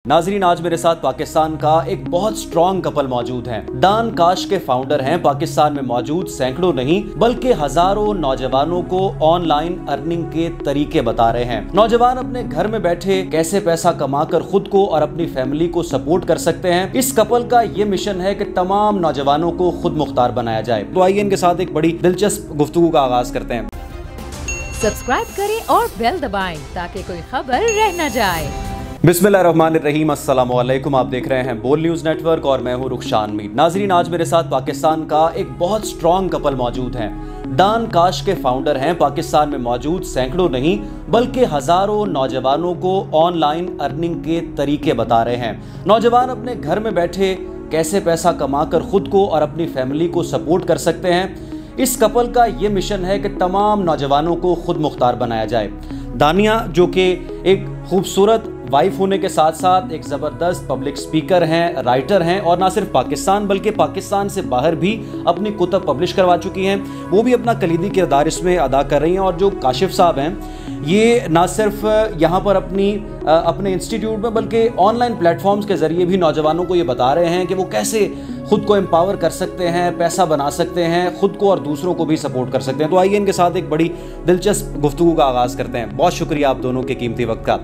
नाजरीन, आज मेरे साथ पाकिस्तान का एक बहुत स्ट्रॉन्ग कपल मौजूद हैं। डान काश के फाउंडर हैं। पाकिस्तान में मौजूद सैकड़ों नहीं बल्कि हजारों नौजवानों को ऑनलाइन अर्निंग के तरीके बता रहे हैं। नौजवान अपने घर में बैठे कैसे पैसा कमाकर खुद को और अपनी फैमिली को सपोर्ट कर सकते हैं। इस कपल का ये मिशन है कि तमाम नौजवानों को खुद मुख्तार बनाया जाए। तो आइए इनके साथ एक बड़ी दिलचस्प गुफ्तगू का आगाज करते हैं। सब्सक्राइब करें और बेल दबाएं ताकि कोई खबर रह न जाए। बिस्मिल्लाहिर्रहमानिर्रहीम, अस्सलाम वालेकुम। आप देख रहे हैं बोल न्यूज़ नेटवर्क और मैं हूं रुखशान मीर। नाजरीन, आज मेरे साथ पाकिस्तान का एक बहुत स्ट्रॉन्ग कपल मौजूद हैं। डान काश के फाउंडर हैं। पाकिस्तान में मौजूद सैकड़ों नहीं बल्कि हजारों नौजवानों को ऑनलाइन अर्निंग के तरीके बता रहे हैं। नौजवान अपने घर में बैठे कैसे पैसा कमाकर खुद को और अपनी फैमिली को सपोर्ट कर सकते हैं। इस कपल का ये मिशन है कि तमाम नौजवानों को खुद मुख्तार बनाया जाए। दानिया, जो कि एक खूबसूरत वाइफ होने के साथ साथ एक ज़बरदस्त पब्लिक स्पीकर हैं, राइटर हैं और ना सिर्फ पाकिस्तान बल्कि पाकिस्तान से बाहर भी अपनी कुतब पब्लिश करवा चुकी हैं। वो भी अपना कलीदी किरदार इसमें अदा कर रही हैं। और जो काशिफ साहब हैं, ये ना सिर्फ यहाँ पर अपने इंस्टीट्यूट में बल्कि ऑनलाइन प्लेटफॉर्म्स के ज़रिए भी नौजवानों को ये बता रहे हैं कि वो कैसे खुद को एम्पावर कर सकते हैं, पैसा बना सकते हैं, खुद को और दूसरों को भी सपोर्ट कर सकते हैं। तो आइए इनके साथ एक बड़ी दिलचस्प गुफ्तगू का आगाज़ करते हैं। बहुत शुक्रिया आप दोनों के कीमती वक्त का।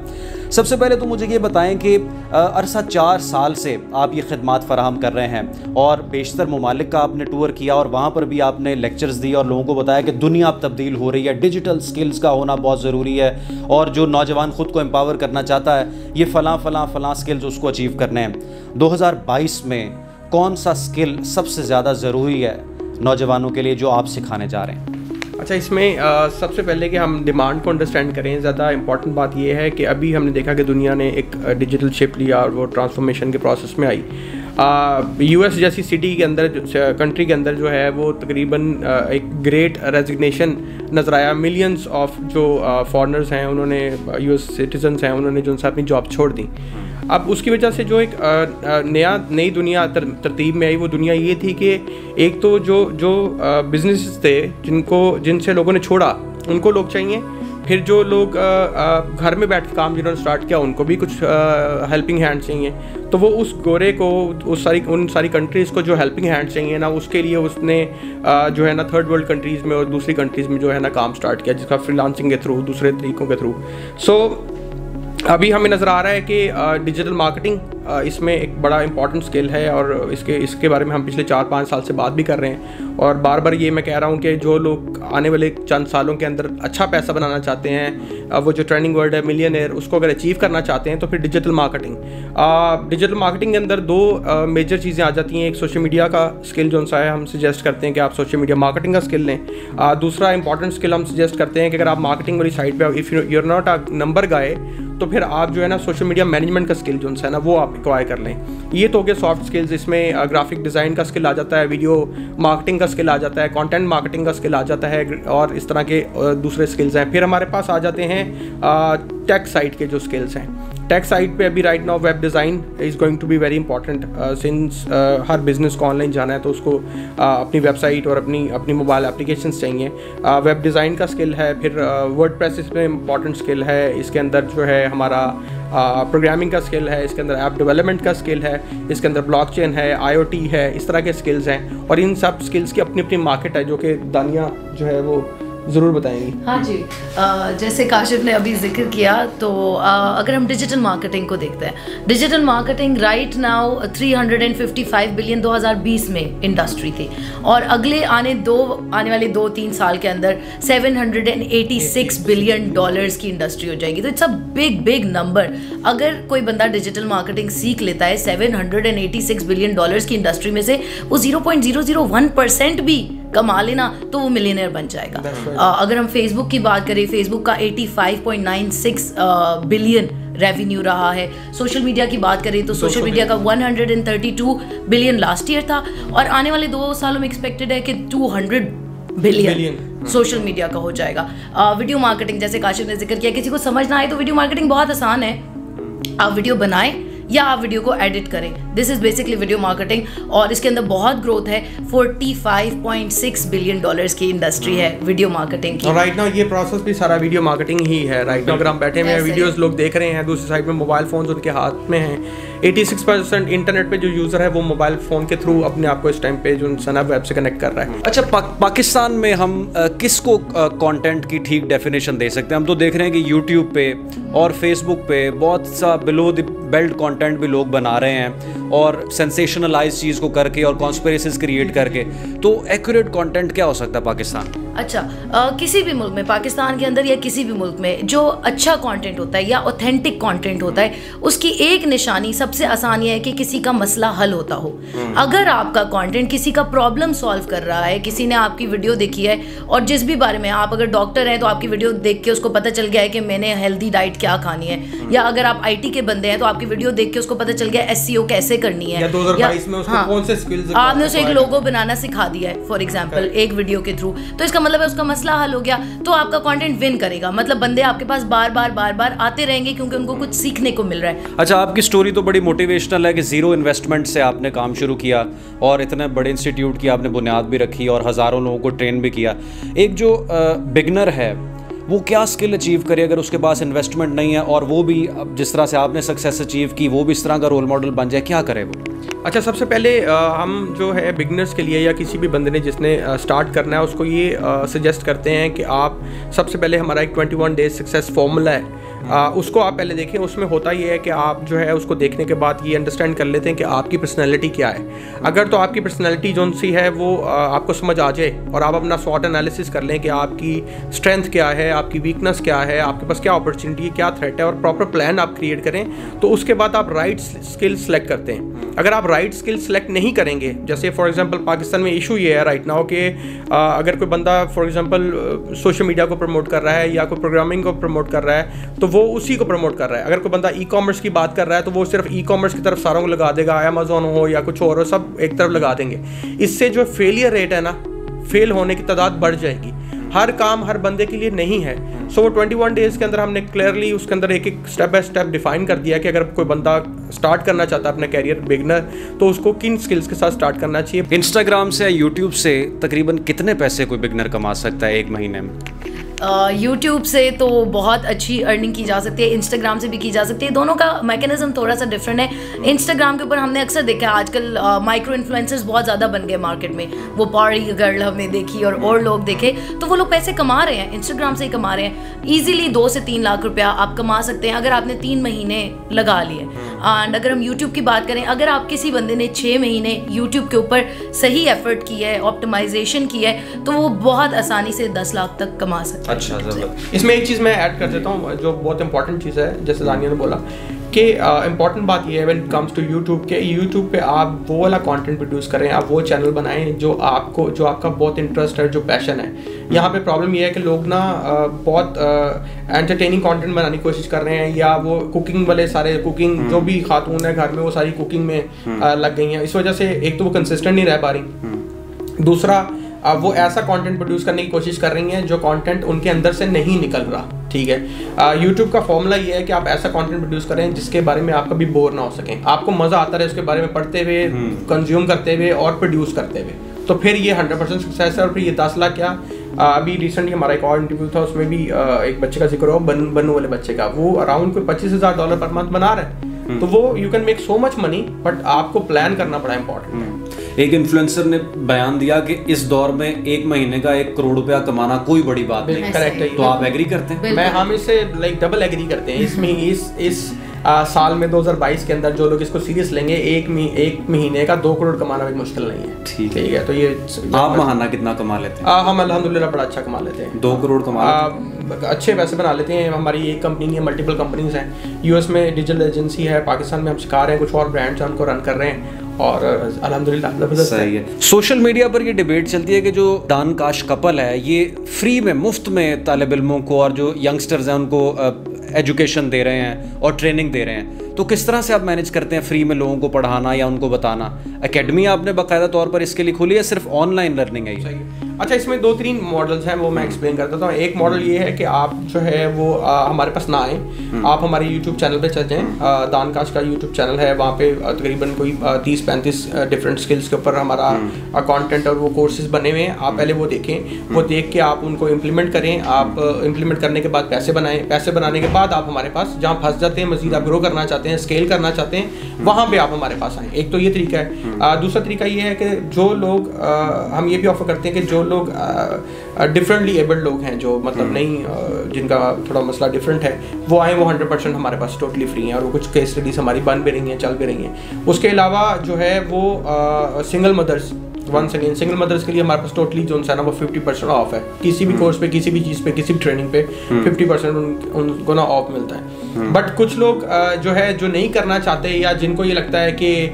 सबसे पहले तो मुझे ये बताएं कि अरसा 4 साल से आप ये खिदमात फ़राहम कर रहे हैं और बेशतर ममालिक का आपने टूर किया और वहाँ पर भी आपने लेक्चर्स दिए और लोगों को बताया कि दुनिया अब तब्दील हो रही है, डिजिटल स्किल्स का होना बहुत ज़रूरी है और जो नौजवान खुद को एम्पावर करना चाहता है ये फ़लाँ स्किल्स उसको अचीव करने हैं। 2022 में कौन सा स्किल सबसे ज़्यादा ज़रूरी है नौजवानों के लिए जो आप सिखाने जा रहे हैं? अच्छा, इसमें सबसे पहले कि हम डिमांड को अंडरस्टैंड करें। ज़्यादा इंपॉर्टेंट बात यह है कि अभी हमने देखा कि दुनिया ने एक डिजिटल शिफ्ट लिया और वो ट्रांसफॉर्मेशन के प्रोसेस में आई। यूएस जैसी सिटी के अंदर, कंट्री के अंदर जो है वो तकरीबन एक ग्रेट रेजिग्नेशन नज़र आया। मिलियंस ऑफ जो फॉरेनर्स हैं, उन्होंने यूएस सिटीजन्स हैं, उन्होंने जो उनसे अपनी जॉब छोड़ दी। अब उसकी वजह से जो एक नई दुनिया तरतीब में आई, वो दुनिया ये थी कि एक तो जो बिजनेस थे जिनसे लोगों ने छोड़ा उनको लोग चाहिए, फिर जो लोग घर में बैठ के काम जिन्होंने स्टार्ट किया उनको भी कुछ हेल्पिंग हैंड चाहिए। तो वो उस गोरे को उन सारी कंट्रीज़ को जो हेल्पिंग हैंड चाहिए ना, उसके लिए उसने जो है ना थर्ड वर्ल्ड कंट्रीज़ में और दूसरी कंट्रीज़ में जो है ना काम स्टार्ट किया, जिसका फ्रीलांसिंग के थ्रू, दूसरे तरीक़ों के थ्रू। सो अभी हमें नज़र आ रहा है कि डिजिटल मार्केटिंग इसमें एक बड़ा इंपॉर्टेंट स्किल है और इसके बारे में हम पिछले 4-5 साल से बात भी कर रहे हैं। और बार बार ये मैं कह रहा हूँ कि जो लोग आने वाले चंद सालों के अंदर अच्छा पैसा बनाना चाहते हैं, वो जो ट्रेंडिंग वर्ड है मिलियनेयर, उसको अगर अचीव करना चाहते हैं तो फिर डिजिटल मार्केटिंग के अंदर 2 मेजर चीज़ें आ जाती हैं। एक सोशल मीडिया का स्किल जो सा है, हम सजेस्ट करते हैं कि आप सोशल मीडिया मार्केटिंग का स्किल लें। दूसरा इंपॉर्टेंट स्किल हम सजेस्ट करते हैं कि अगर आप मार्केटिंग वाली साइड पर if you are not a number guy, तो फिर आप जो है ना सोशल मीडिया मैनेजमेंट का स्किल जो है ना वो आप एक्वायर कर लें। ये तो हो गया सॉफ्ट स्किल्स। इसमें ग्राफिक डिज़ाइन का स्किल आ जाता है, वीडियो मार्केटिंग का स्किल आ जाता है, कंटेंट मार्केटिंग का स्किल आ जाता है और इस तरह के दूसरे स्किल्स हैं। फिर हमारे पास आ जाते हैं टेक साइड के जो स्किल्स हैं। टेक साइड पे अभी right now web design is going to be very important since हर बिज़नेस को ऑनलाइन जाना है तो उसको अपनी वेबसाइट और अपनी मोबाइल एप्लीकेशंस चाहिए। वेब डिज़ाइन का स्किल है। फिर वर्डप्रेस इसमें इंपॉर्टेंट स्किल है। इसके अंदर जो है हमारा प्रोग्रामिंग का स्किल है, इसके अंदर ऐप डेवलपमेंट का स्किल है, इसके अंदर ब्लॉकचेन है, IoT है, इस तरह के स्किल्स हैं। और इन सब स्किल्स की अपनी अपनी मार्केट है जो कि दानिया जो है वो ज़रूर बताएंगी। हाँ जी, जैसे काशिफ ने अभी जिक्र किया तो अगर हम डिजिटल मार्केटिंग को देखते हैं, digital marketing right now 355 billion 2020 में इंडस्ट्री थी और अगले आने वाले 2-3 साल के अंदर 786 बिलियन डॉलर्स की इंडस्ट्री हो जाएगी। तो इट्स अ बिग नंबर। अगर कोई बंदा डिजिटल मार्केटिंग सीख लेता है 786 बिलियन डॉलर्स की इंडस्ट्री में से वो 0.001% भी कमा लेना तो वो मिलियनेयर बन जाएगा। अगर हम फेसबुक की बात करें, फेसबुक का 85.96 बिलियन रेवेन्यू रहा है। सोशल मीडिया की बात करें तो सोशल मीडिया का 132 बिलियन लास्ट ईयर था और आने वाले 2 सालों में एक्सपेक्टेड है कि 200 बिलियन सोशल मीडिया का हो जाएगा। वीडियो मार्केटिंग, जैसे काशिफ ने जिक्र किया, किसी को समझ ना आए तो वीडियो मार्केटिंग बहुत आसान है। आप वीडियो बनाएं, या आप वीडियो को एडिट करें। This is basically video marketing और इसके अंदर बहुत ग्रोथ है। $45.6 बिलियन की इंडस्ट्री है वीडियो मार्केटिंग की। राइट नाउ ये प्रोसेस भी सारा वीडियो मार्केटिंग ही है। राइट नाउ अगर हम बैठे हुए हैं, वीडियोस लोग देख रहे हैं, दूसरी साइड में मोबाइल फोन्स उनके हाथ में हैं। 86% इंटरनेट पे जो यूजर है वो मोबाइल फोन के थ्रू अपने आप को इस टाइम पे जो सनअप वेब से कनेक्ट कर रहा है। अच्छा, पाकिस्तान में हम किसको कंटेंट की ठीक डेफिनेशन दे सकते हैं? हम तो देख रहे हैं कि यूट्यूब पे और फेसबुक पे बहुत सा बिलो द बेल्ट कंटेंट भी लोग बना रहे हैं और सेंसेशनलाइज चीज़ को करके और कॉन्स्पिरेसीज क्रिएट करके। तो एक्यूरेट कंटेंट क्या हो सकता है पाकिस्तान? अच्छा, किसी भी मुल्क में, पाकिस्तान के अंदर या किसी भी मुल्क में जो अच्छा कंटेंट होता है या ऑथेंटिक कंटेंट होता है, उसकी एक निशानी सबसे आसान है कि किसी का मसला हल होता हो। अगर आपका कंटेंट किसी का प्रॉब्लम सॉल्व कर रहा है, किसी ने आपकी वीडियो देखी है और जिस भी बारे में, आप अगर डॉक्टर हैं तो आपकी वीडियो देख के उसको पता चल गया है कि मैंने हेल्दी डाइट क्या खानी है, या अगर आप IT के बंदे हैं तो आपकी वीडियो देख के उसको पता चल गया SEO कैसे करनी है, या 2022 में उसको कौन से स्किल्स आपने उसे एक लोगो बनाना सिखा दिया है फॉर एग्जांपल एक वीडियो के थ्रू, तो इसका मतलब है उसका मसला हल हो गया। तो आपका कंटेंट विन करेगा, मतलब बंदे आपके पास बार बार आते रहेंगे क्योंकि उनको कुछ सीखने को मिल रहा है। अच्छा, आपकी स्टोरी तो बड़ी मोटिवेशनल है कि जीरो इन्वेस्टमेंट से आपने काम शुरू किया और इतने बड़े इंस्टीट्यूट की आपने बुनियाद भी रखी और हज़ारों लोगों को ट्रेन भी किया। एक जो बिगनर है वो क्या स्किल अचीव करे अगर उसके पास इन्वेस्टमेंट नहीं है, और वो भी जिस तरह से आपने सक्सेस अचीव की वो भी इस तरह का रोल मॉडल बन जाए, क्या करे वो? अच्छा, सबसे पहले हम जो है बिगनर्स के लिए या किसी भी बंदे ने जिसने स्टार्ट करना है उसको ये सजेस्ट करते हैं कि आप सबसे पहले हमारा एक 21 डेज सक्सेस फॉर्मूला है, उसको आप पहले देखें। उसमें होता ये है कि आप जो है उसको देखने के बाद ये अंडरस्टैंड कर लेते हैं कि आपकी पर्सनैलिटी क्या है। अगर तो आपकी पर्सनैलिटी जो सी है वो आपको समझ आ जाए और आप अपना स्वॉट एनालिसिस कर लें कि आपकी स्ट्रेंथ क्या है, आपकी वीकनेस क्या है, आपके पास क्या अपॉर्चुनिटी है, क्या थ्रेट है, और प्रॉपर प्लान आप क्रिएट करें, तो उसके बाद आप राइट स्किल सेलेक्ट करते हैं। अगर आप राइट स्किल सेलेक्ट नहीं करेंगे, जैसे फॉर एग्जांपल पाकिस्तान में इशू ये है राइट नाउ कि अगर कोई बंदा फॉर एग्जांपल सोशल मीडिया को प्रमोट कर रहा है या कोई प्रोग्रामिंग को प्रमोट कर रहा है तो वो उसी को प्रमोट कर रहा है। अगर कोई बंदा ई-कॉमर्स की बात कर रहा है तो वो सिर्फ ई-कॉमर्स की तरफ सारों को लगा देगा, अमेज़ॉन हो या कुछ और हो, सब एक तरफ लगा देंगे। इससे जो फेलियर रेट है ना, फेल होने की तादाद बढ़ जाएगी। हर काम हर बंदे के लिए नहीं है। सो वो 21 डेज़ के अंदर हमने क्लियरली उसके अंदर एक एक स्टेप बाय स्टेप डिफाइन कर दिया कि अगर कोई बंदा स्टार्ट करना चाहता है अपना कैरियर बिगनर, तो उसको किन स्किल्स के साथ स्टार्ट करना चाहिए। इंस्टाग्राम से या यूट्यूब से तकरीबन कितने पैसे कोई बिगनर कमा सकता है एक महीने में? यूट्यूब से तो बहुत अच्छी अर्निंग की जा सकती है, इंस्टाग्राम से भी की जा सकती है। दोनों का मैकेनिज्म थोड़ा सा डिफरेंट है। इंस्टाग्राम के ऊपर हमने अक्सर देखा है आजकल माइक्रो इन्फ्लुएंसर्स बहुत ज़्यादा बन गए मार्केट में। वो पारी गर्ल हमने देखी और लोग देखे, तो वो लोग पैसे कमा रहे हैं, इंस्टाग्राम से ही कमा रहे हैं। ईजिली 2 से 3 लाख रुपया आप कमा सकते हैं अगर आपने 3 महीने लगा लिए। एंड अगर हम यूट्यूब की बात करें, अगर आप किसी बंदे ने 6 महीने यूट्यूब के ऊपर सही एफर्ट की है, ऑप्टिमाइजेशन की है, तो वो बहुत आसानी से 10 लाख तक कमा सकते हैं। अच्छा, इसमें एक चीज़ मैं ऐड कर देता हूँ जो बहुत इंपॉर्टेंट चीज़ है, जैसे दानिया ने बोला कि इम्पॉर्टेंट बात ये है when it comes to YouTube के, यूट्यूब पे आप वो वाला कंटेंट प्रोड्यूस करें, आप वो चैनल बनाएं जो आपका बहुत इंटरेस्ट है, जो पैशन है। यहाँ पे प्रॉब्लम ये है कि लोग ना बहुत एंटरटेनिंग कंटेंट बनाने की कोशिश कर रहे हैं, या वो कुकिंग वाले सारे कुकिंग जो भी खातून है घर में वो सारी कुकिंग में लग गई हैं। इस वजह से एक तो वो कंसिस्टेंट नहीं रह पा रही, दूसरा वो ऐसा कंटेंट प्रोड्यूस करने की कोशिश कर रही हैं जो कंटेंट उनके अंदर से नहीं निकल रहा। ठीक है, यूट्यूब का फॉर्मूला ये है कि आप ऐसा कंटेंट प्रोड्यूस करें जिसके बारे में आप कभी बोर ना हो सकें, आपको मज़ा आता रहे उसके बारे में पढ़ते हुए, कंज्यूम करते हुए और प्रोड्यूस करते हुए, तो फिर ये 100% सक्सेस है। और फिर ये 10 लाख क्या, अभी रिसेंटली हमारा एक और इंटरव्यू था, उसमें भी एक बच्चे का जिक्र हो, बनू वाले बच्चे का, वो अराउंड कोई $25,000 पर मंथ बना रहे हैं। तो वो you can make so much money, but आपको प्लान करना बड़ा इंपॉर्टेंट है। एक इन्फ्लुएंसर ने बयान दिया कि इस दौर में 1 महीने का 1 करोड़ रुपया कमाना कोई बड़ी बात नहीं। करेक्ट है। तो आप एग्री करते हैं? हम इससे लाइक डबल एग्री करते हैं। इस साल में 2022 के अंदर जो लोग इसको सीरियस लेंगे, एक महीने का 2 करोड़ कमाना भी मुश्किल नहीं है। ठीक है, तो ये आप महाना कितना कमा लेते हैं? हम अल्हम्दुलिल्लाह बड़ा अच्छा कमा लेते हैं। 2 करोड़ कमा अच्छे पैसे बना लेते हैं। हमारी एक कंपनी नहीं है, मल्टीपल कंपनीज हैं। यूएस में डिजिटल एजेंसी है, पाकिस्तान में हम सिखा रहे हैं, कुछ और ब्रांड्स हैं उनको रन कर रहे हैं, और अल्हम्दुलिल्लाह सही है। सोशल मीडिया पर ये डिबेट चलती है कि जो दान काश कपल है ये फ्री में, मुफ्त में तालिब इल्मों को और जो यंगस्टर्स हैं उनको एजुकेशन दे रहे हैं और ट्रेनिंग दे रहे हैं। तो किस तरह से आप मैनेज करते हैं फ्री में लोगों को पढ़ाना या उनको बताना? एकेडमी आपने बाकायदा तौर पर इसके लिए खोली है, सिर्फ ऑनलाइन लर्निंग है? अच्छा, इसमें 2-3 मॉडल्स हैं, वो मैं एक्सप्लेन करता हूँ। एक मॉडल ये है कि आप जो है वो हमारे पास ना आए, आप हमारे यूट्यूब चैनल पे चल जाएँ। दानकाश का यूट्यूब चैनल है, वहाँ पे तकरीबन कोई 30-35 डिफरेंट स्किल्स के ऊपर हमारा कंटेंट और वो कोर्सेज बने हुए हैं। आप पहले वो देखें, वो देख के आप उनको इम्प्लीमेंट करें। आप इम्प्लीमेंट करने के बाद पैसे बनाएं, पैसे बनाने के बाद आप हमारे पास जहाँ फंस जाते हैं, मजीद आप ग्रो करना चाहते हैं, स्केल करना चाहते हैं, वहाँ पे आप हमारे पास आएँ। एक तो ये तरीका है। दूसरा तरीका ये है कि जो लोग हम ये भी ऑफर करते हैं कि जो लोग डिफरेंटली एबल्ड लोग हैं, जो मतलब नहीं जिनका थोड़ा मसला डिफरेंट है, वो आए, वो 100% हमारे पास टोटली फ्री हैं और वो कुछ केस स्टडीज हमारी बन भी रही हैं, चल भी रही हैं। उसके अलावा जो है वो single mothers, once again single mothers के लिए हमारे पास टोटली जो है ना वो 50% ऑफ है। किसी भी कोर्स पे, किसी भी चीज़ पे, किसी भी ट्रेनिंग पे 50% उनको ना ऑफ मिलता है। बट कुछ लोग जो है जो नहीं करना चाहते या जिनको ये लगता है कि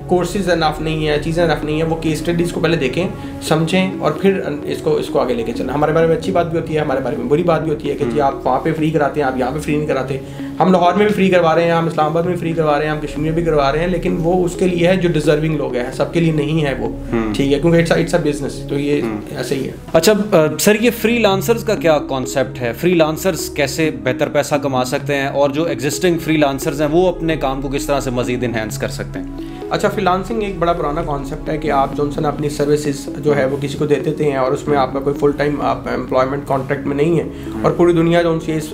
कोर्सेज इनफ नहीं है, चीज़ें इनफ नहीं है, वो केस स्टडीज़ को पहले देखें, समझें और फिर इसको आगे लेके चलें। हमारे बारे में अच्छी बात भी होती है, हमारे बारे में बुरी बात भी होती है कि जी आप वहाँ पे फ्री कराते हैं, आप यहाँ पे फ्री नहीं कराते। हम लाहौर में भी फ्री करवा रहे हैं, हम इस्लामाबाद में फ्री करवा रहे हैं, हम कश्मीर में भी करवा रहे हैं, लेकिन वो उसके लिए है जो डिजर्विंग लोग हैं, सबके लिए नहीं है वो, ठीक है, क्योंकि इट्स अ बिजनेस, तो ये ऐसे ही है। अच्छा सर, ये फ्रीलांसर्स का क्या कॉन्सेप्ट है? फ्रीलांसर्स कैसे बेहतर पैसा कमा सकते हैं और जो एग्जिस्टिंग फ्रीलांसर्स हैं वो अपने काम को किस तरह से मजीद इन्हेंस कर सकते हैं? अच्छा, फ्रीलांसिंग एक बड़ा पुराना कॉन्सेप्ट है कि आप जॉनसन अपनी सर्विसेज जो है वो किसी को दे देते हैं और उसमें आपका कोई फुल टाइम आप एम्प्लॉयमेंट कॉन्ट्रैक्ट में नहीं है। और पूरी दुनिया जो उनसे इस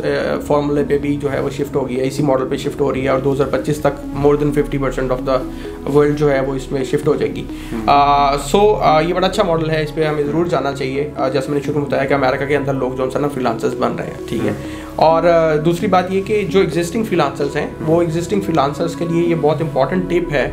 फॉर्मूले पे भी जो है वो शिफ्ट हो गई है, इसी मॉडल पे शिफ्ट हो रही है और 2025 तक more than 50% of the world जो है वो इसमें शिफ्ट हो जाएगी। ये बड़ा अच्छा मॉडल है, इस पर हमें ज़रूर जाना चाहिए। जैसे मैंने शुरू में बताया कि अमेरिका के अंदर लोग जो है ना फ्रीलांसर्स बन रहे हैं, ठीक है। और दूसरी बात ये कि जो एग्जिस्टिंग फ्रीलांसर्स हैं, वो एग्जिस्टिंग फ्रीलांसर्स के लिए ये बहुत इंपॉर्टेंट टिप है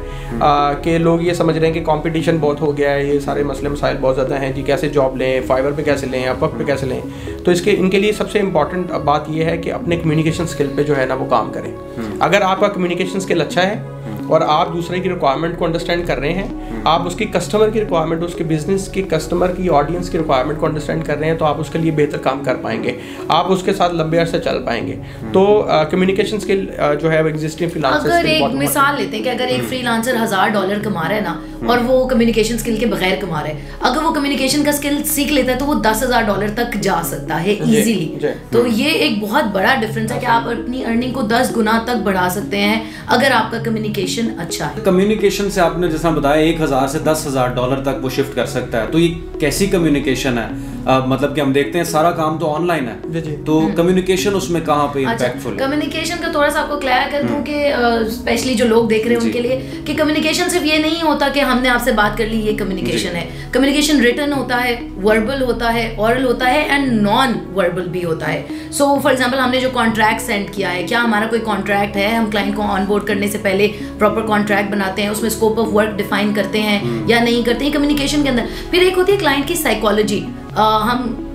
कि लोग ये समझ रहे हैं कि कंपटीशन बहुत हो गया है, ये सारे मसले मसाइल बहुत ज़्यादा हैं जी, कैसे जॉब लें, फाइवर पे कैसे लें, अपवर्क पे कैसे लें। तो इनके लिए सबसे इंपॉर्टेंट बात ये है कि अपने कम्युनिकेशन स्किल पे जो है ना वो काम करें। अगर आपका कम्युनिकेशन स्किल अच्छा है और आप दूसरे की रिक्वायरमेंट को अंडरस्टैंड कर रहे हैं, आप उसकी कस्टमर की रिक्वायरमेंट, उसके बिजनेस की कस्टमर की ऑडियंस की रिक्वायरमेंट को अंडरस्टैंड कर रहे हैं, तो आप उसके लिए बेहतर काम कर पाएंगे, आप उसके साथ लंबे अरसे चल पाएंगे। तो कम्युनिकेशन स्किल जो है वो एग्जिस्टिंग फ्रीलांसर्स अगर एक मिसाल लेते हैं कि अगर एक फ्रीलांसर $1000 कमा रहा है ना और वो कम्युनिकेशन स्किल के बगैर कमा रहा है, अगर वो कम्युनिकेशन का स्किल सीख लेता है तो वो $10,000 तक जा सकता है इजीली। तो ये एक बहुत बड़ा डिफरेंस है कि आप अपनी अर्निंग को 10 गुना तक बढ़ा सकते हैं अगर आपका कम्युनिकेशन अच्छा है। कम्युनिकेशन से आपने जैसा बताया $1000 से $10,000 तक वो शिफ्ट कर सकता है, तो ये कैसी कम्युनिकेशन है? मतलब कि हम देखते हैं सारा काम तो ऑनलाइन है, तो कम्युनिकेशन उसमें कहाँ पे इम्पैक्टफुल है? कम्युनिकेशन का थोड़ा सा आपको क्लियर कर दूं कि स्पेशली जो लोग देख रहे हैं उनके लिए कि कम्युनिकेशन सिर्फ ये नहीं होता कि हमने आपसे बात कर ली, ये कम्युनिकेशन है। कम्युनिकेशन रिटन होता है, वर्बल होता है, ऑरल होता है एंड नॉन वर्बल भी होता है। सो फॉर एग्जांपल हमने जो कॉन्ट्रैक्ट सेंड किया है, क्या हमारा कोई कॉन्ट्रैक्ट है, हम क्लाइंट को ऑनबोर्ड करने से पहले प्रॉपर कॉन्ट्रैक्ट बनाते हैं, उसमें स्कोप ऑफ वर्क डिफाइन करते हैं या नहीं करते हैं कम्युनिकेशन के अंदर। फिर एक होती है क्लाइंट की साइकोलॉजी। हम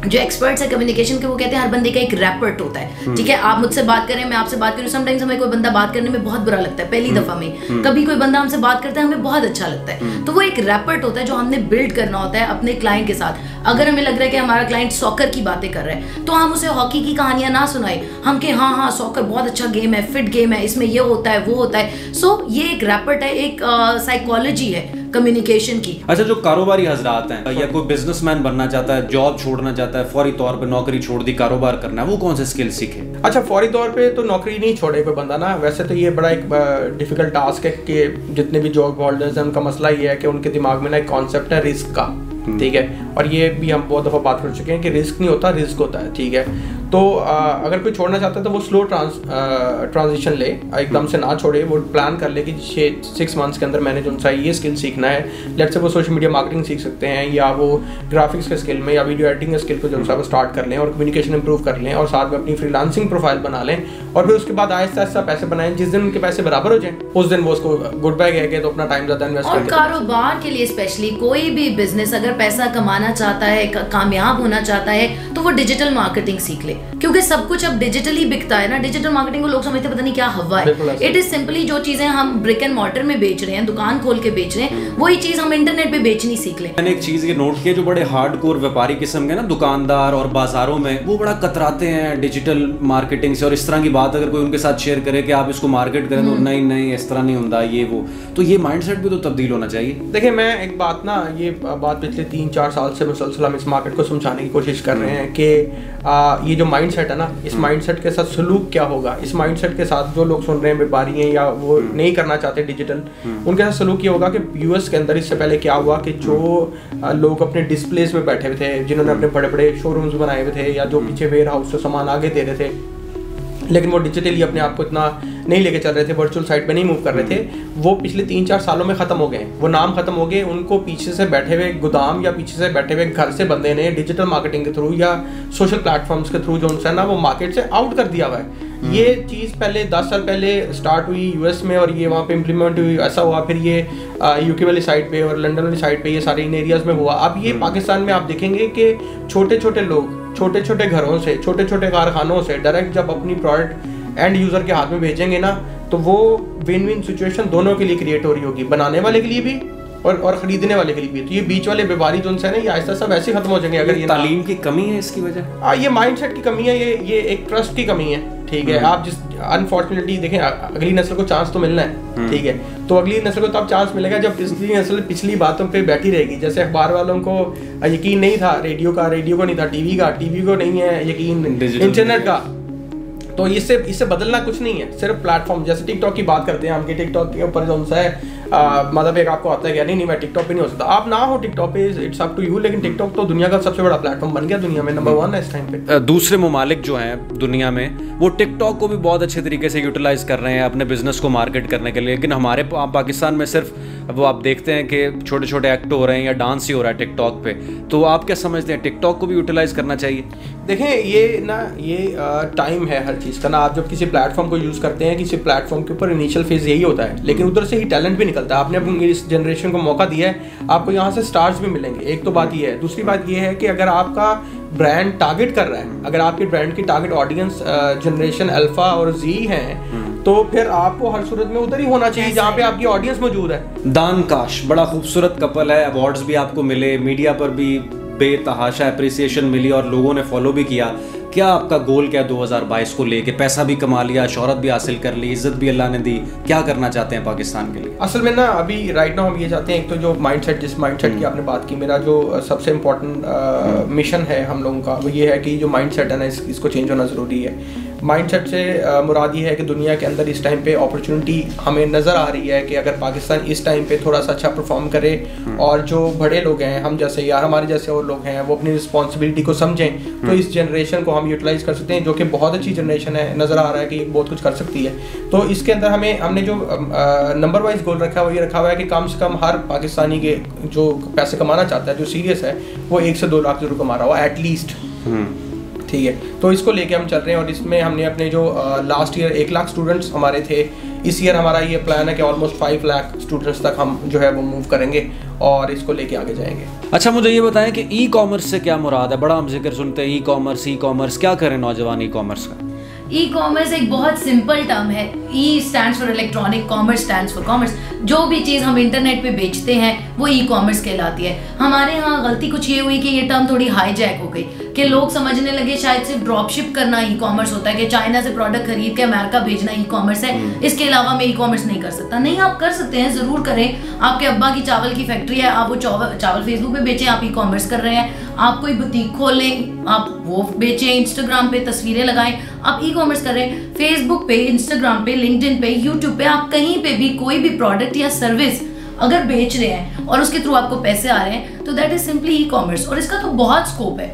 जो एक्सपर्ट्स है कम्युनिकेशन के वो कहते हैं हर बंदे का एक रैपर्ट होता है, ठीक है। आप मुझसे बात करें, मैं आपसे बात करूं, समटाइम्स हमें कोई बंदा बात करने में बहुत बुरा लगता है पहली दफा में, कभी कोई बंदा हमसे बात करता है हमें बहुत अच्छा लगता है। तो वो एक रैपर्ट होता है जो हमने बिल्ड करना होता है अपने क्लाइंट के साथ। अगर हमें लग रहा है कि हमारा क्लाइंट सॉकर की बातें कर रहा है तो हम उसे हॉकी की कहानियां ना सुनाए, हम कि हाँ सॉकर बहुत अच्छा गेम है, फिट गेम है, इसमें ये होता है वो होता है। सो ये एक रैपर्ट है, एक साइकोलॉजी है कम्युनिकेशन की। अच्छा, जो कारोबारी हजरात हैं या कोई बिजनेसमैन बनना चाहता है, जॉब छोड़ना चाहता है, फौरी तौर पे नौकरी छोड़ दी, कारोबार करना है, वो कौन से स्किल सीखे? अच्छा, फौरी तौर पे तो नौकरी नहीं छोड़े कोई बंदा ना। वैसे तो ये बड़ा एक डिफिकल्ट टास्क है कि जितने भी जॉब होल्डर्स हैं उनका मसला ये है कि उनके दिमाग में ना एक कॉन्सेप्ट है रिस्क का, ठीक है। और ये भी हम बहुत दफ़ा बात कर चुके हैं कि रिस्क नहीं होता, रिस्क होता है, ठीक है। तो अगर कोई छोड़ना चाहता है तो वो स्लो ट्रांजिशन ले, एकदम से ना छोड़े, वो प्लान कर ले कि 6 मंथ्स के अंदर मैंने जो सा ये स्किल सीखना है। लेट्स से वो सोशल मीडिया मार्केटिंग सीख सकते हैं या वो ग्राफिक्स के स्किल में या वीडियो एडिटिंग के स्किल को जो सा वो स्टार्ट कर लें और कम्युनिकेशन इंप्रूव कर लें और साथ में अपनी फ्रीलांसिंग प्रोफाइल बना लें और फिर उसके बाद आहिस्ता आहिस्ता पैसे बनाएं। जिस दिन उनके पैसे बराबर हो जाए उस दिन वो उसको गुड बाय कह के तो अपना टाइम ज़्यादा इन्वेस्ट और कारोबार के लिए स्पेशली कोई भी बिजनेस अगर पैसा कमाने कमाना चाहता है, कामयाब होना चाहता है, तो वो डिजिटल मार्केटिंग सीख ले, क्योंकि सब कुछ अब डिजिटली बिकता है ना। डिजिटल मार्केटिंग को लोग समझते पता नहीं क्या हवा है। इट इज सिंपली जो चीजें हम ब्रिक एंड मॉर्टर में बेच रहे हैं, दुकान खोल के बेच रहे हैं, वही चीज हम इंटरनेट पे बेचनी सीख ले। मैंने एक चीज ये नोट किया, जो बड़े हार्डकोर व्यापारी किस्म के ना दुकानदार और बाजारों में, वो बड़ा कतराते हैं डिजिटल मार्केटिंग से, और इस तरह की बात अगर कोई उनके साथ शेयर करे कि आप इसको मार्केट करें तो नहीं इस तरह नहीं होता ये वो, तो ये माइंडसेट भी तो तब्दील होना चाहिए। देखिए मैं एक बात ना, ये बात पिछले 3-4 साल से मुसलसल हम इस मार्केट को समझाने की कोशिश कर रहे हैं कि ये जो माइंडसेट है ना, इस माइंडसेट के साथ सलूक क्या होगा, इस माइंडसेट के साथ जो लोग सुन रहे हैं व्यापारी हैं या वो नहीं करना चाहते डिजिटल, उनके साथ सलूक ये होगा कि यूएस के अंदर इससे पहले क्या हुआ कि जो लोग अपने डिस्प्लेस में बैठे हुए थे, जिन्होंने अपने बड़े बड़े शोरूम्स बनाए हुए थे या जो पीछे वेयर हाउस से सामान आगे दे रहे थे, लेकिन वो डिजिटली अपने आप को इतना नहीं लेके चल रहे थे, वर्चुअल साइट पे नहीं मूव कर रहे थे, वो पिछले 3-4 सालों में ख़त्म हो गए। वो नाम ख़त्म हो गए, उनको पीछे से बैठे हुए गोदाम या पीछे से बैठे हुए घर से बंदे ने डिजिटल मार्केटिंग के थ्रू या सोशल प्लेटफॉर्म्स के थ्रू जो उनसे ना वो मार्केट से आउट कर दिया हुआ है। ये चीज़ पहले 10 साल पहले स्टार्ट हुई यूएस में और ये वहाँ पे इम्प्लीमेंट हुई, ऐसा हुआ, फिर ये यूके वाली साइड पे और लंदन वाली साइड पे ये सारे इन एरियाज़ में हुआ। अब ये पाकिस्तान में आप देखेंगे कि छोटे छोटे लोग छोटे छोटे घरों से, छोटे छोटे कारखानों से डायरेक्ट जब अपनी प्रोडक्ट एंड यूज़र के हाथ में भेजेंगे ना, तो वो विन विन सिचुएशन दोनों के लिए क्रिएट हो रही होगी, बनाने वाले के लिए भी और खरीदने वाले के लिए भी। तो ये बीच वाले व्यापारी जो उनसे ना, ये आहिस्ता सब ऐसे खत्म हो जाएंगे अगर ये तालीम की कमी है इसकी वजह। ये माइंडसेट की कमी है, ये एक ट्रस्ट की कमी है। ठीक है, आप जिस अनफॉर्चुनेटली देखें, अगली नस्ल को चांस तो मिलना है, ठीक है, तो अगली नस्ल को तब चांस मिलेगा जब पिछली नस्ल पिछली बातों पे बैठी रहेगी। जैसे अखबार वालों को यकीन नहीं था रेडियो को नहीं था, टीवी को नहीं है यकीन इंटरनेट का, तो इससे बदलना कुछ नहीं है, सिर्फ प्लेटफॉर्म। जैसे टिकटॉक की बात करते हैं हम कि टिकटॉक के ऊपर जो सा है मतलब एक आपको आता है कि नहीं मैं टिकटॉक पे नहीं हो सकता, आप ना हो टिकटॉक पे, इट्स अप टू यू, लेकिन टिकटॉक तो दुनिया का सबसे बड़ा प्लेटफॉर्म बन गया, दुनिया में नंबर 1 है इस टाइम पे। दूसरे ममालिक जो हैं दुनिया में वो टिकटॉक को भी बहुत अच्छे तरीके से यूटिलाइज कर रहे हैं अपने बिजनेस को मार्केट करने के लिए, लेकिन हमारे पाकिस्तान में सिर्फ वो आप देखते हैं कि छोटे छोटे एक्ट हो रहे हैं या डांस ही हो रहा है टिकटॉक पे। तो आप क्या समझते हैं, टिकटॉक को भी यूटिलाइज करना चाहिए? देखें ये टाइम है हर चीज़ का ना, आप जब किसी प्लेटफॉर्म को यूज़ करते हैं, किसी प्लेटफॉर्म के ऊपर इनिशियल फेज यही होता है, लेकिन उधर से ही टैलेंट भी निकलता है। आपने अपनी इस जनरेशन को मौका दिया है, आपको यहाँ से स्टार्स भी मिलेंगे, एक तो बात ये है। दूसरी बात ये है कि अगर आपका ब्रांड टारगेट कर रहा है, अगर आपके ब्रांड की टारगेट ऑडियंस जनरेशन अल्फा और जी हैं, तो फिर आपको हर सूरत में उधर ही होना चाहिए जहाँ पे आपकी ऑडियंस मौजूद है। दान काश बड़ा खूबसूरत कपल है, अवार्ड्स भी आपको मिले, मीडिया पर भी बेतहाशा अप्रिसिएशन मिली और लोगों ने फॉलो भी किया। क्या आपका गोल क्या 2022 को लेके? पैसा भी कमा लिया, शोहरत भी हासिल कर ली, इज्जत भी अल्लाह ने दी, क्या करना चाहते हैं पाकिस्तान के लिए? असल में ना अभी राइट नाउ हम ये चाहते हैं, एक तो जो माइंडसेट, जिस माइंडसेट की आपने बात की, मेरा जो सबसे इम्पोर्टेंट मिशन है हम लोगों का, वो ये है कि जो माइंडसेट है ना, इसको चेंज होना ज़रूरी है। माइंडसेट से मुराद ये है कि दुनिया के अंदर इस टाइम पे अपॉर्चुनिटी हमें नज़र आ रही है कि अगर पाकिस्तान इस टाइम पे थोड़ा सा अच्छा परफॉर्म करे और जो बड़े लोग हैं, हम जैसे या हमारे जैसे और लोग हैं, वो अपनी रिस्पॉन्सिबिलिटी को समझें, तो इस जनरेशन को हम यूटिलाइज कर सकते हैं, जो कि बहुत अच्छी जनरेशन है, नज़र आ रहा है कि बहुत कुछ कर सकती है। तो इसके अंदर हमने जो नंबर वाइज गोल रखा है, वो ये रखा हुआ है कि कम से कम हर पाकिस्तानी के जो पैसे कमाना चाहता है, जो सीरियस है, वो 1 से 2 लाख जरूर कमा रहा हो एटलीस्ट। ठीक है, तो इसको लेके हम चल रहे हैं और इसमें हमने अपने जो लास्ट ईयर 1 लाख स्टूडेंट्स हमारे थे, इस ईयर हमारा ये प्लान है कि ऑलमोस्ट 5 लाख स्टूडेंट्स तक हम जो है वो मूव करेंगे और इसको लेके आगे जाएंगे। अच्छा, मुझे ये बताएं कि ई कॉमर्स से क्या मुराद है? बड़ा हम जिक्र सुनते हैं ई कॉमर्स, क्या करें नौजवान ई कॉमर्स का? ई कॉमर्स एक बहुत सिंपल टर्म है। ई stands for electronic, commerce stands for commerce. जो भी चीज़ हम इंटरनेट पे बेचते हैं वो ई कॉमर्स कहलाती है। हमारे यहाँ गलती कुछ ये हुई कि ये टर्म थोड़ी हाईजैक हो गई कि लोग समझने लगे शायद सिर्फ ड्रॉप शिप करना ई कॉमर्स होता है, कि चाइना से प्रोडक्ट खरीद के अमेरिका भेजना ई कॉमर्स है, इसके अलावा मैं ई कॉमर्स नहीं कर सकता। नहीं, आप कर सकते हैं, ज़रूर करें। आपके अब्बा की चावल की फैक्ट्री है, आप वो चावल फेसबुक पे बेचें, आप ई कॉमर्स कर रहे हैं। आप कोई बुटीक खोल लें, आप वो बेचें, इंस्टाग्राम पे तस्वीरें लगाएं, आप ई कॉमर्स कर रहे हैं। फेसबुक पे, इंस्टाग्राम पे, लिंक्डइन पे, यूट्यूब पे, आप कहीं पे भी कोई भी प्रोडक्ट या सर्विस अगर बेच रहे हैं और उसके थ्रू आपको पैसे आ रहे हैं, तो that is simply e commerce. और इसका तो बहुत स्कोप है,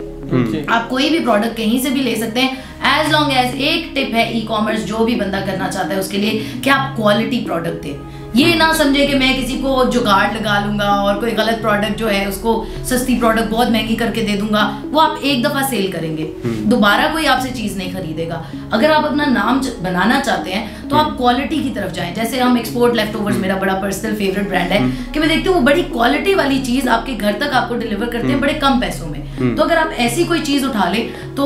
आप कोई भी प्रोडक्ट कहीं से भी ले सकते हैं, एज लॉन्ग एज, एक टिप है ई कॉमर्स जो भी बंदा करना चाहता है उसके लिए, कि आप क्वालिटी प्रोडक्ट दें। ये ना समझे कि मैं किसी को जुगाड़ लगा लूंगा और कोई गलत प्रोडक्ट जो है उसको सस्ती प्रोडक्ट बहुत महंगी करके दे दूंगा, वो आप एक दफा सेल करेंगे, दोबारा कोई आपसे चीज नहीं खरीदेगा। अगर आप अपना नाम बनाना चाहते हैं तो आप क्वालिटी की तरफ जाएं। जैसे हम एक्सपोर्ट लेफ्टओवर्स, मेरा बड़ा पर्सनल फेवरेट ब्रांड है, कि मैं देखती हूँ वो बड़ी क्वालिटी वाली चीज आपके घर तक आपको डिलीवर करते हैं बड़े कम पैसों में। तो अगर आप ऐसी कोई चीज उठा ले तो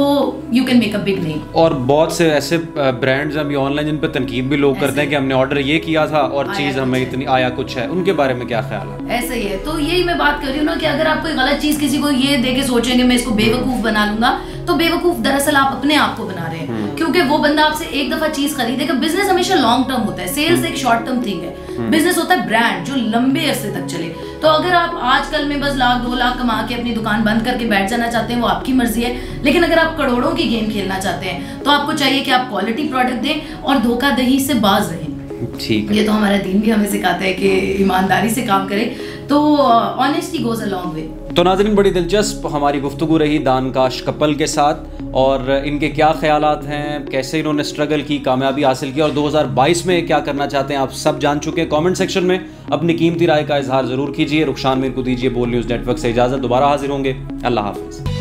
you can make a big name. और बहुत से ऐसे ब्रांड्स अभी ऑनलाइन जिन पे तनकीद भी लोग करते हैं कि हमने ऑर्डर ये किया था और चीज हमें इतनी आया कुछ है, उनके बारे में क्या ख्याल है? ऐसा ही है, तो यही मैं बात कर रही हूँ ना कि अगर आप कोई गलत चीज किसी को ये दे के सोचेंगे मैं इसको बेवकूफ बना लूंगा, तो बेवकूफ दरअसल आप अपने आप को बना रहे हैं, क्योंकि वो बंदा आपसे एक दफा चीज खरीदेगा। बिजनेस हमेशा लॉन्ग टर्म होता है, सेल्स एक शॉर्ट टर्म थिंग है, बिजनेस होता है ब्रांड जो लंबे अरसे तक चले। तो अगर आप आजकल में बस 1-2 लाख कमा के अपनी दुकान बंद करके बैठ जाना चाहते हैं, वो आपकी मर्जी है, लेकिन अगर आप करोड़ों की गेम खेलना चाहते हैं तो आपको चाहिए कि आप क्वालिटी प्रोडक्ट दें और धोखाधड़ी से बाज रहें। ठीक है, ये तो हमारा दीन भी हमें सिखाता है कि ईमानदारी से काम करें, तो honesty goes a long way. तो नाज़रीन, बड़ी दिलचस्प हमारी गुफ्तगू रही दानकाश कपल के साथ, और इनके क्या ख्यालात हैं, कैसे इन्होंने स्ट्रगल की, कामयाबी हासिल की और 2022 में क्या करना चाहते हैं, आप सब जान चुके हैं। कमेंट सेक्शन में अपनी कीमती राय का इजहार ज़रूर कीजिए। रुखशान मीर को दीजिए बोल न्यूज़ नेटवर्क से इजाज़त, दोबारा हाजिर होंगे। अल्लाह हाफिज़।